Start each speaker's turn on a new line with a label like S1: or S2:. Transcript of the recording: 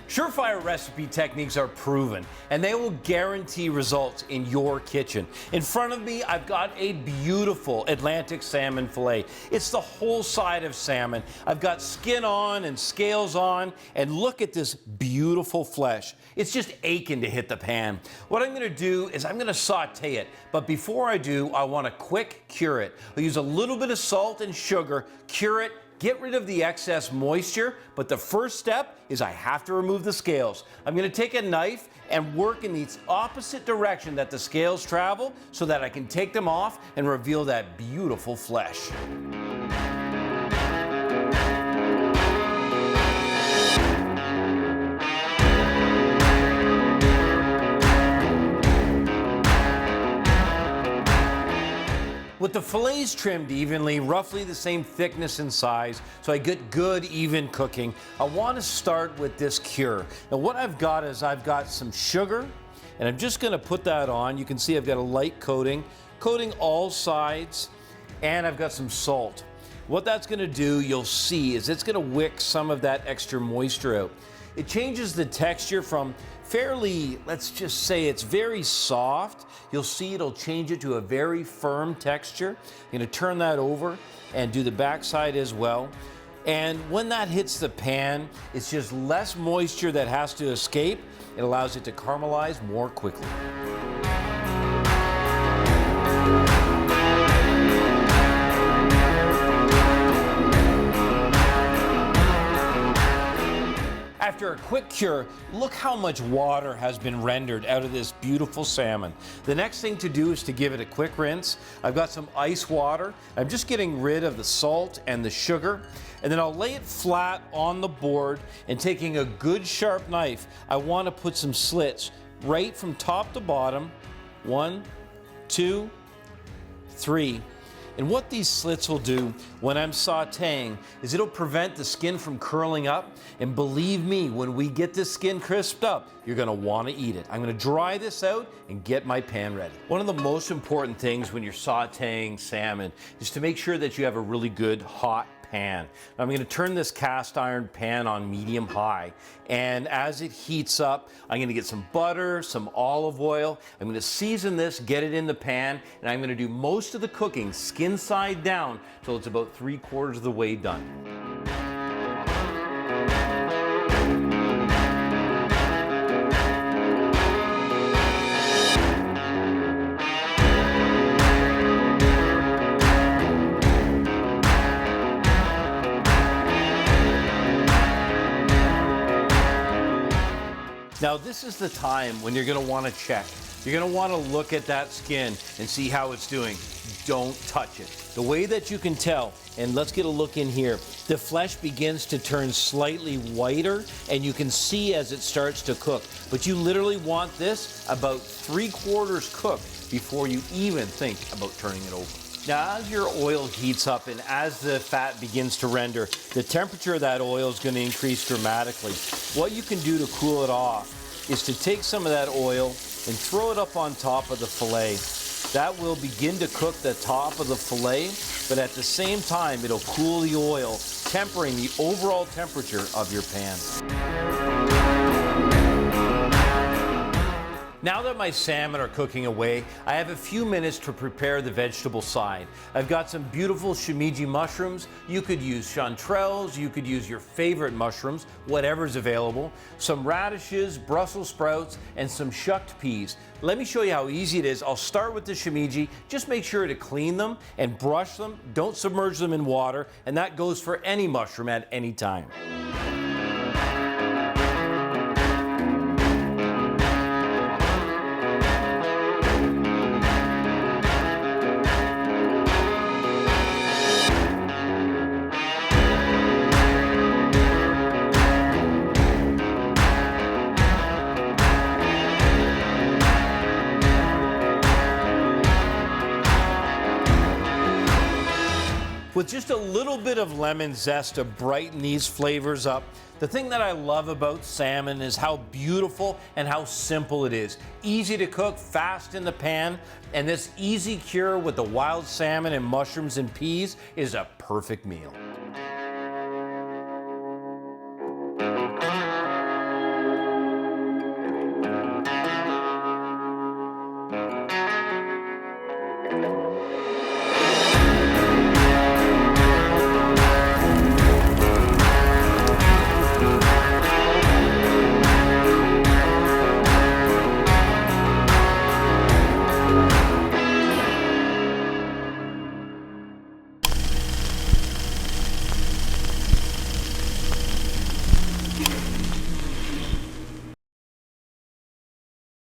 S1: Surefire recipe techniques are proven, and they will guarantee results in your kitchen. In front of me, I've got a beautiful Atlantic salmon fillet. It's the whole side of salmon. I've got skin on and scales on, and look at this beautiful flesh. It's just aching to hit the pan. What I'm gonna do is I'm gonna saute it, but before I do, I wanna quick cure it. I'll use a little bit of salt and sugar, cure it, get rid of the excess moisture, but the first step is I have to remove the scales. I'm gonna take a knife and work in the opposite direction that the scales travel so that I can take them off and reveal that beautiful flesh. With the fillets trimmed evenly, roughly the same thickness and size, so I get good, even cooking, I want to start with this cure. Now what I've got is I've got some sugar, and I'm just going to put that on. You can see I've got a light coating all sides, and I've got some salt. What that's going to do, you'll see, is it's going to wick some of that extra moisture out. It changes the texture from fairly, let's just say it's very soft. You'll see it'll change it to a very firm texture. I'm gonna turn that over and do the backside as well. And when that hits the pan, it's just less moisture that has to escape. It allows it to caramelize more quickly. After a quick cure, look how much water has been rendered out of this beautiful salmon. The next thing to do is to give it a quick rinse. I've got some ice water. I'm just getting rid of the salt and the sugar, and then I'll lay it flat on the board, and taking a good sharp knife, I want to put some slits right from top to bottom. 1, 2, 3. And what these slits will do when I'm sauteing is it'll prevent the skin from curling up. And believe me, when we get this skin crisped up, you're gonna wanna eat it. I'm gonna dry this out and get my pan ready. One of the most important things when you're sauteing salmon is to make sure that you have a really good hot pan. I'm going to turn this cast iron pan on medium high, and as it heats up, I'm going to get some butter, some olive oil. I'm going to season this, get it in the pan, and I'm going to do most of the cooking skin side down till it's about 3/4 of the way done. Now this is the time when you're going to want to check. You're going to want to look at that skin and see how it's doing. Don't touch it. The way that you can tell, and let's get a look in here, the flesh begins to turn slightly whiter, and you can see as it starts to cook. But you literally want this about 3/4 cooked before you even think about turning it over. Now, as your oil heats up and as the fat begins to render, the temperature of that oil is going to increase dramatically. What you can do to cool it off is to take some of that oil and throw it up on top of the fillet. That will begin to cook the top of the fillet, but at the same time, it'll cool the oil, tempering the overall temperature of your pan. Now that my salmon are cooking away, I have a few minutes to prepare the vegetable side. I've got some beautiful shimeji mushrooms. You could use chanterelles, you could use your favorite mushrooms, whatever's available. Some radishes, Brussels sprouts, and some shucked peas. Let me show you how easy it is. I'll start with the shimeji. Just make sure to clean them and brush them. Don't submerge them in water, and that goes for any mushroom at any time. With just a little bit of lemon zest to brighten these flavors up, the thing that I love about salmon is how beautiful and how simple it is. Easy to cook, fast in the pan, and this easy cure with the wild salmon and mushrooms and peas is a perfect meal.